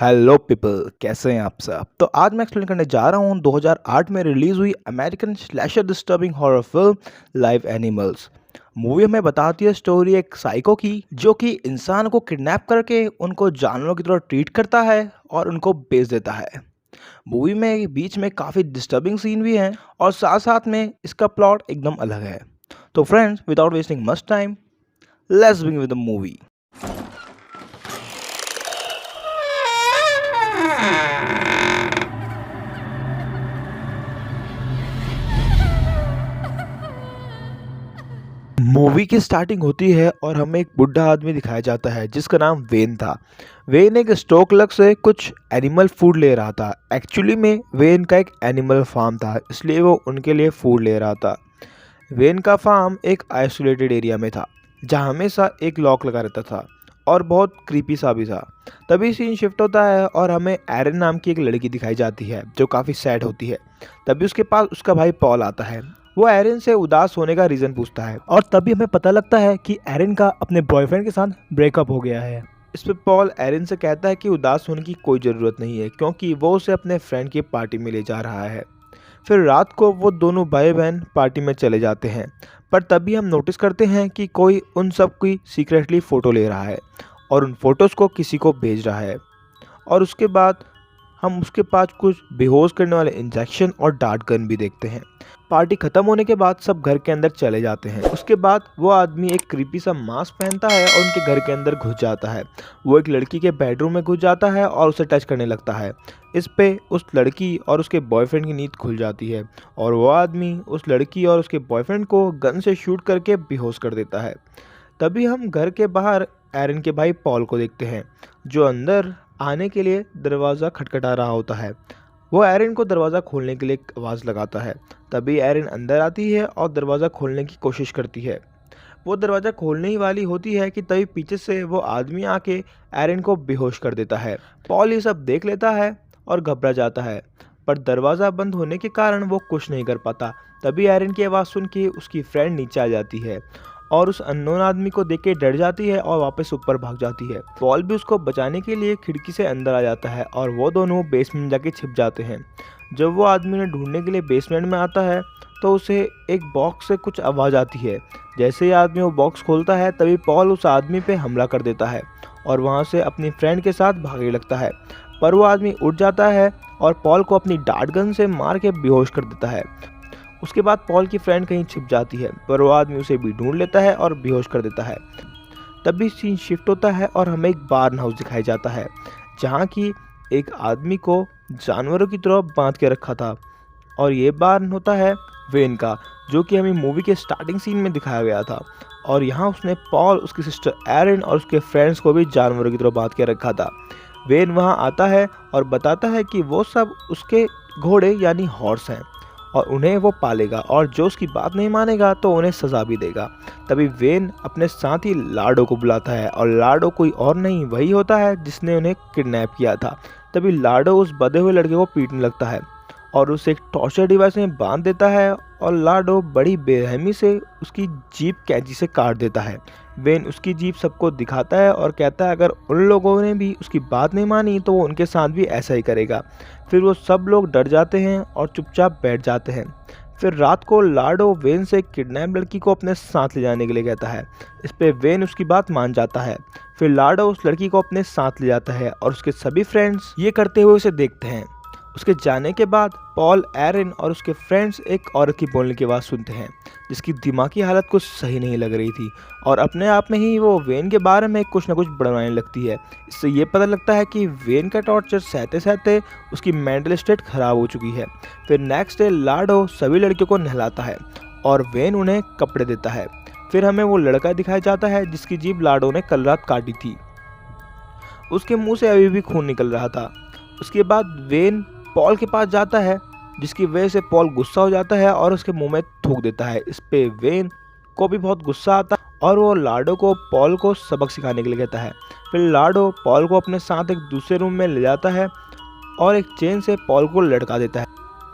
Hello people, कैसे हैं आप सब। तो आज मैं एक्सप्लेन करने जा रहा हूँ 2008 में रिलीज हुई American slasher disturbing horror film live animals. Movie हमें बताती है स्टोरी एक साइको की, जो कि इंसान को किडनैप करके उनको जानवरों की तरह ट्रीट करता है और उनको बेच देता है। मूवी में बीच में काफ़ी डिस्टर्बिंग सीन भी हैं और साथ साथ में इसका प्लॉट एकदम अलग है। तो friends, without wasting much time, let's begin with the movie. Movie की स्टार्टिंग होती है और हमें एक बुढ़ा आदमी दिखाया जाता है जिसका नाम वेन था। वेन एक स्टोर क्लर्क से कुछ एनिमल फूड ले रहा था। एक्चुअली में वेन का एक एनिमल फार्म था, इसलिए वो उनके लिए फूड ले रहा था। वेन का फार्म एक आइसोलेटेड एरिया में था जहाँ हमेशा एक लॉक लगा रहता था और बहुत क्रीपी सा भी था। तभी सीन शिफ्ट होता है और हमें एरन नाम की एक लड़की दिखाई जाती है जो काफ़ी सैड होती है। तभी उसके पास उसका भाई पॉल आता है। वो एरन से उदास होने का रीज़न पूछता है और तभी हमें पता लगता है कि एरन का अपने बॉयफ्रेंड के साथ ब्रेकअप हो गया है। इस पे पॉल एरन से कहता है कि उदास होने की कोई ज़रूरत नहीं है, क्योंकि वो उसे अपने फ्रेंड की पार्टी में ले जा रहा है। फिर रात को वो दोनों भाई बहन पार्टी में चले जाते हैं, पर तभी हम नोटिस करते हैं कि कोई उन सब की सीक्रेटली फ़ोटो ले रहा है और उन फोटोज़ को किसी को भेज रहा है। और उसके बाद हम उसके पास कुछ बेहोश करने वाले इंजेक्शन और डार्ट गन भी देखते हैं। पार्टी खत्म होने के बाद सब घर के अंदर चले जाते हैं। उसके बाद वो आदमी एक क्रीपी सा मास्क पहनता है और उनके घर के अंदर घुस जाता है। वो एक लड़की के बेडरूम में घुस जाता है और उसे टच करने लगता है। इस पे उस लड़की और उसके बॉयफ्रेंड की नींद खुल जाती है और वो आदमी उस लड़की और उसके बॉयफ्रेंड को गन से शूट करके बेहोश कर देता है। तभी हम घर के बाहर एरन के भाई पॉल को देखते हैं, जो अंदर आने के लिए दरवाज़ा खटखटा रहा होता है। वो एरन को दरवाज़ा खोलने के लिए एक आवाज़ लगाता है। तभी एरन अंदर आती है और दरवाज़ा खोलने की कोशिश करती है। वो दरवाज़ा खोलने ही वाली होती है कि तभी पीछे से वो आदमी आके एरन को बेहोश कर देता है। पॉल ये सब देख लेता है और घबरा जाता है, पर दरवाज़ा बंद होने के कारण वो कुछ नहीं कर पाता। तभी एरन की आवाज़ सुन के उसकी फ्रेंड नीचे आ जाती है और उस अननोन आदमी को देख के डर जाती है और वापस ऊपर भाग जाती है। पॉल भी उसको बचाने के लिए खिड़की से अंदर आ जाता है और वो दोनों बेसमेंट जाके छिप जाते हैं। जब वो आदमी उन्हें ढूंढने के लिए बेसमेंट में आता है तो उसे एक बॉक्स से कुछ आवाज़ आती है। जैसे ही आदमी वो बॉक्स खोलता है तभी पॉल उस आदमी पे हमला कर देता है और वहाँ से अपनी फ्रेंड के साथ भागने लगता है। पर वो आदमी उठ जाता है और पॉल को अपनी डार्ट गन से मार के बेहोश कर देता है। उसके बाद पॉल की फ्रेंड कहीं छिप जाती है, पर वो आदमी उसे भी ढूंढ लेता है और बेहोश कर देता है। तभी सीन शिफ्ट होता है और हमें एक बार्न हाउस दिखाया जाता है, जहाँ की एक आदमी को जानवरों की तरह बांध के रखा था। और ये बार्न होता है वेन का, जो कि हमें मूवी के स्टार्टिंग सीन में दिखाया गया था। और यहाँ उसने पॉल, उसकी सिस्टर एरिन और उसके फ्रेंड्स को भी जानवरों की तरह बांध के रखा था। वेन वहाँ आता है और बताता है कि वो सब उसके घोड़े यानी हॉर्स हैं और उन्हें वो पालेगा, और जो उसकी बात नहीं मानेगा तो उन्हें सज़ा भी देगा। तभी वेन अपने साथ ही लाडो को बुलाता है और लाडो कोई और नहीं, वही होता है जिसने उन्हें किडनैप किया था। तभी लाडो उस बधे हुए लड़के को पीटने लगता है और उसे एक टॉर्चर डिवाइस में बांध देता है और लाडो बड़ी बेरहमी से उसकी जीभ कैंची से काट देता है। वेन उसकी जीभ सबको दिखाता है और कहता है अगर उन लोगों ने भी उसकी बात नहीं मानी तो वो उनके साथ भी ऐसा ही करेगा। फिर वो सब लोग डर जाते हैं और चुपचाप बैठ जाते हैं। फिर रात को लाडो वेन से किडनैप लड़की को अपने साथ ले जाने के लिए कहता है। इस पे वेन उसकी बात मान जाता है। फिर लाडो उस लड़की को अपने साथ ले जाता है और उसके सभी फ्रेंड्स ये करते हुए उसे देखते हैं। उसके जाने के बाद पॉल, एरिन और उसके फ्रेंड्स एक औरत की बोलने की आवाज़ सुनते हैं, जिसकी दिमागी हालत कुछ सही नहीं लग रही थी और अपने आप में ही वो वेन के बारे में कुछ ना कुछ बड़वाने लगती है। इससे ये पता लगता है कि वेन का टॉर्चर सहते सहते उसकी मेंटल स्टेट खराब हो चुकी है। फिर नेक्स्ट डे लाडो सभी लड़कियों को नहलाता है और वेन उन्हें कपड़े देता है। फिर हमें वो लड़का दिखाया जाता है जिसकी जीभ लाडो ने कल रात काटी थी। उसके मुँह से अभी भी खून निकल रहा था। उसके बाद वेन पॉल के पास जाता है, जिसकी वजह से पॉल गुस्सा हो जाता है और उसके मुंह में थूक देता है। इस पे वेन को भी बहुत गुस्सा आता है और वो लाडो को पॉल को सबक सिखाने के लिए कहता है। फिर लाडो पॉल को अपने साथ एक दूसरे रूम में ले जाता है और एक चेन से पॉल को लटका देता है,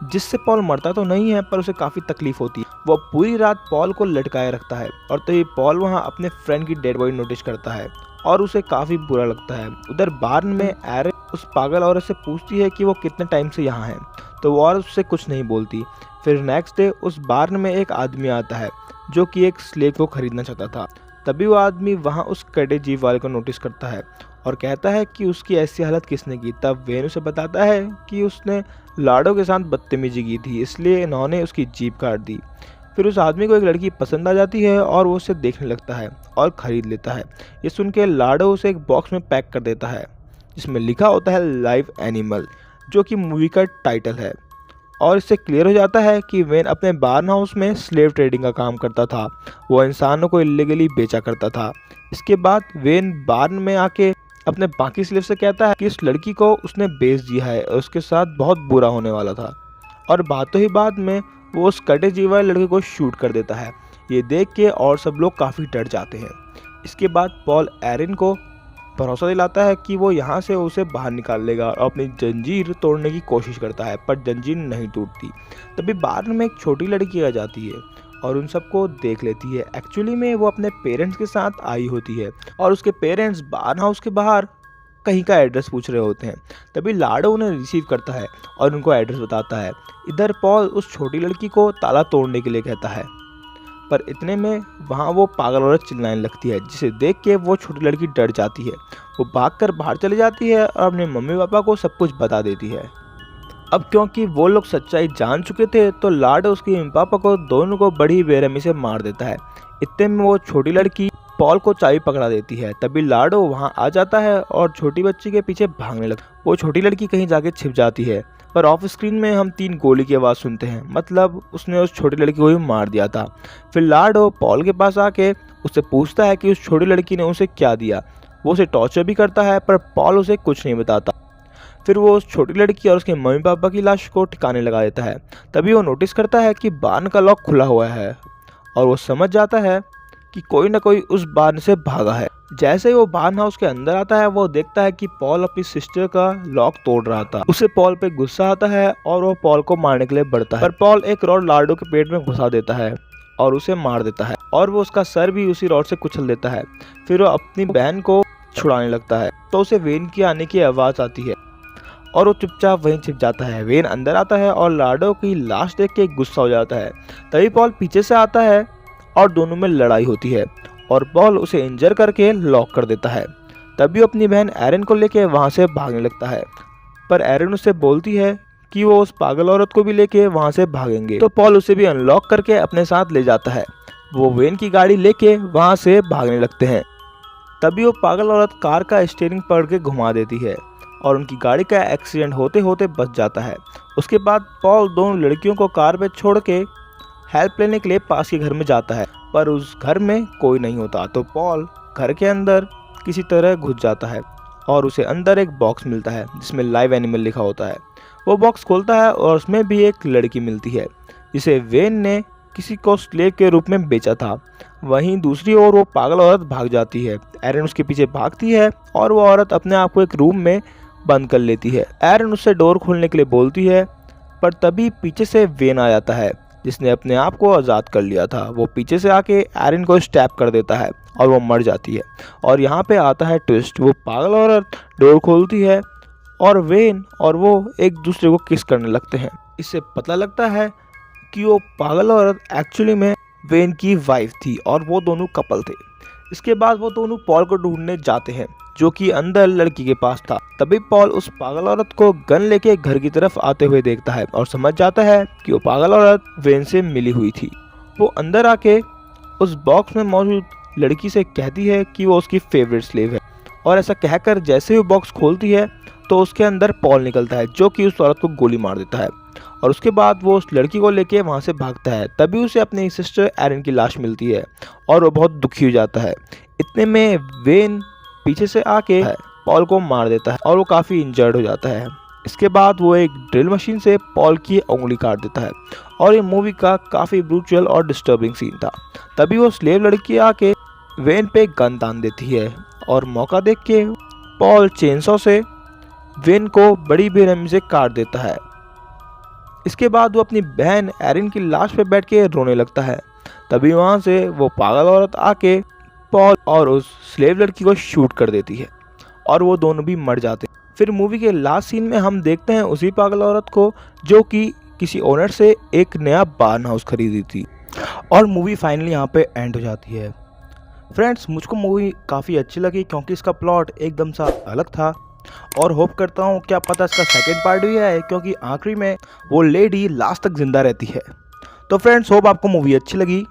जिससे पॉल मरता तो नहीं है पर उसे काफ़ी तकलीफ होती है। वो पूरी रात पॉल को लटकाए रखता है और तभी पॉल वहाँ अपने फ्रेंड की डेड बॉडी नोटिस करता है और उसे काफ़ी बुरा लगता है। उधर बार्न में एरन उस पागल औरत से पूछती है कि वो कितने टाइम से यहाँ है, तो वो औरत उससे कुछ नहीं बोलती। फिर नेक्स्ट डे उस बार में एक आदमी आता है जो कि एक स्लेव को खरीदना चाहता था। तभी वो आदमी वहाँ उस कटे जीव वाले को नोटिस करता है और कहता है कि उसकी ऐसी हालत किसने की। तब वेन उसे बताता है कि उसने लाडो के साथ बदतमीजी की थी, इसलिए इन्होंने उसकी जीभ काट दी। फिर उस आदमी को एक लड़की पसंद आ जाती है और वो उसे देखने लगता है और ख़रीद लेता है। ये सुन के लाडो उसे एक बॉक्स में पैक कर देता है जिसमें लिखा होता है लाइव एनिमल, जो कि मूवी का टाइटल है। और इससे क्लियर हो जाता है कि वेन अपने बार्न हाउस में स्लेव ट्रेडिंग का काम करता था। वो इंसानों को इलीगली बेचा करता था। इसके बाद वेन बार्न में आके अपने बाकी स्लेव से कहता है कि इस लड़की को उसने बेच दिया है और उसके साथ बहुत बुरा होने वाला था। और बातों ही बाद में वो उस कटे जीव वाले लड़के को शूट कर देता है। ये देख के और सब लोग काफ़ी डर जाते हैं। इसके बाद पॉल एरिन को भरोसा दिलाता है कि वो यहाँ से उसे बाहर निकाल लेगा और अपनी जंजीर तोड़ने की कोशिश करता है, पर जंजीर नहीं टूटती। तभी बाहर में एक छोटी लड़की आ जाती है और उन सबको देख लेती है। एक्चुअली में वो अपने पेरेंट्स के साथ आई होती है और उसके पेरेंट्स बार्न हाउस के बाहर कहीं का एड्रेस पूछ रहे होते हैं। तभी लाडो उन्हें रिसीव करता है और उनको एड्रेस बताता है। इधर पॉल उस छोटी लड़की को ताला तोड़ने के लिए कहता है, पर इतने में वहाँ वो पागल औरत चिल्लाने लगती है, जिसे देख के वो छोटी लड़की डर जाती है। वो भागकर बाहर चली जाती है और अपने मम्मी पापा को सब कुछ बता देती है। अब क्योंकि वो लोग सच्चाई जान चुके थे तो लाडो उसके मम्मी पापा को दोनों को बड़ी बेरहमी से मार देता है। इतने में वो छोटी लड़की पॉल को चाबी पकड़ा देती है। तभी लाडो वहाँ आ जाता है और छोटी बच्ची के पीछे भागने लगता है। वो छोटी लड़की कहीं जाके छिप जाती है, पर ऑफ स्क्रीन में हम 3 गोली की आवाज़ सुनते हैं, मतलब उसने उस छोटी लड़की को ही मार दिया था। फिर लाडो पॉल के पास आके उससे पूछता है कि उस छोटी लड़की ने उसे क्या दिया। वो उसे टॉर्चर भी करता है, पर पॉल उसे कुछ नहीं बताता। फिर वो उस छोटी लड़की और उसके मम्मी पापा की लाश को ठिकाने लगा देता है। तभी वो नोटिस करता है कि बार्न का लॉक खुला हुआ है और वो समझ जाता है कि कोई ना कोई उस बार्न से भागा है। जैसे ही वो बार्न हाउस के अंदर आता है, वो देखता है कि पॉल अपनी सिस्टर का लॉक तोड़ रहा था। उसे पॉल पे गुस्सा आता है और वो पॉल को मारने के लिए बढ़ता है, पर पॉल एक रॉड लाडो के पेट में घुसा देता है और उसे मार देता है और वो उसका सर भी उसी रॉड से कुचल देता है। फिर वो अपनी बहन को छुड़ाने लगता है तो उसे वेन की आने की आवाज़ आती है और वो चुपचाप वहीं छिप जाता है। वेन अंदर आता है और लाडो की लाश देख के गुस्सा हो जाता है। तभी पॉल पीछे से आता है और दोनों में लड़ाई होती है और पॉल उसे इंजर करके लॉक कर देता है। तभी वो अपनी बहन एरिन को लेके वहाँ से भागने लगता है, पर एरिन उससे बोलती है कि वो उस पागल औरत को भी लेके वहाँ से भागेंगे, तो पॉल उसे भी अनलॉक करके अपने साथ ले जाता है। वो वेन की गाड़ी लेके वहाँ से भागने लगते हैं। तभी वो पागल औरत कार का स्टीयरिंग पकड़ के घुमा देती है और उनकी गाड़ी का एक्सीडेंट होते होते बच जाता है। उसके बाद पॉल दोनों लड़कियों को कार पे छोड़ के हेल्प लेने के लिए पास के घर में जाता है, पर उस घर में कोई नहीं होता। तो पॉल घर के अंदर किसी तरह घुस जाता है और उसे अंदर एक बॉक्स मिलता है जिसमें लाइव एनिमल लिखा होता है। वो बॉक्स खोलता है और उसमें भी एक लड़की मिलती है जिसे वेन ने किसी को स्लेव के रूप में बेचा था। वहीं दूसरी ओर वो पागल औरत भाग जाती है। एरिन उसके पीछे भागती है और वो औरत अपने आप को एक रूम में बंद कर लेती है। एरिन उससे डोर खोलने के लिए बोलती है, पर तभी पीछे से वेन आ जाता है जिसने अपने आप को आज़ाद कर लिया था। वो पीछे से आके एरिन को स्टैप कर देता है और वो मर जाती है। और यहाँ पे आता है ट्विस्ट। वो पागल औरत डोर खोलती है और वेन और वो एक दूसरे को किस करने लगते हैं। इससे पता लगता है कि वो पागल औरत एक्चुअली में वेन की वाइफ थी और वो दोनों कपल थे। इसके बाद वो दोनों पॉल को ढूंढने जाते हैं जो कि अंदर लड़की के पास था। तभी पॉल उस पागल औरत को गन लेके घर की तरफ आते हुए देखता है और समझ जाता है कि वो पागल औरत वेन से मिली हुई थी। वो अंदर आके उस बॉक्स में मौजूद लड़की से कहती है कि वो उसकी फेवरेट स्लेव है, और ऐसा कहकर जैसे ही वो बॉक्स खोलती है तो उसके अंदर पॉल निकलता है जो कि उस औरत को गोली मार देता है। और उसके बाद वो उस लड़की को लेके वहाँ से भागता है। तभी उसे अपनी सिस्टर एरिन की लाश मिलती है और वो बहुत दुखी हो जाता है। इतने में वेन पीछे से आके पॉल को मार देता है और वो काफ़ी इंजर्ड हो जाता है। इसके बाद वो एक ड्रिल मशीन से पॉल की उंगली काट देता है और ये मूवी का काफ़ी ब्रूचुअल और डिस्टर्बिंग सीन था। तभी वो स्लेव लड़की आके वेन पे गन तान देती है और मौका देख के पॉल चेनसॉ से वेन को बड़ी बेरहमी से काट देता है। इसके बाद वो अपनी बहन एरिन की लाश पे बैठ के रोने लगता है। तभी वहाँ से वो पागल औरत आके पॉल और उस स्लेव लड़की को शूट कर देती है और वो दोनों भी मर जाते हैं। फिर मूवी के लास्ट सीन में हम देखते हैं उसी पागल औरत को जो कि किसी ओनर से एक नया बार्न हाउस खरीदी थी और मूवी फाइनली यहाँ पे एंड हो जाती है। फ्रेंड्स, मुझको मूवी काफ़ी अच्छी लगी क्योंकि इसका प्लॉट एकदम सा अलग था और होप करता हूँ क्या पता इसका सेकंड पार्ट भी है, क्योंकि आखिरी में वो लेडी लास्ट तक जिंदा रहती है। तो फ्रेंड्स, होप आपको मूवी अच्छी लगी।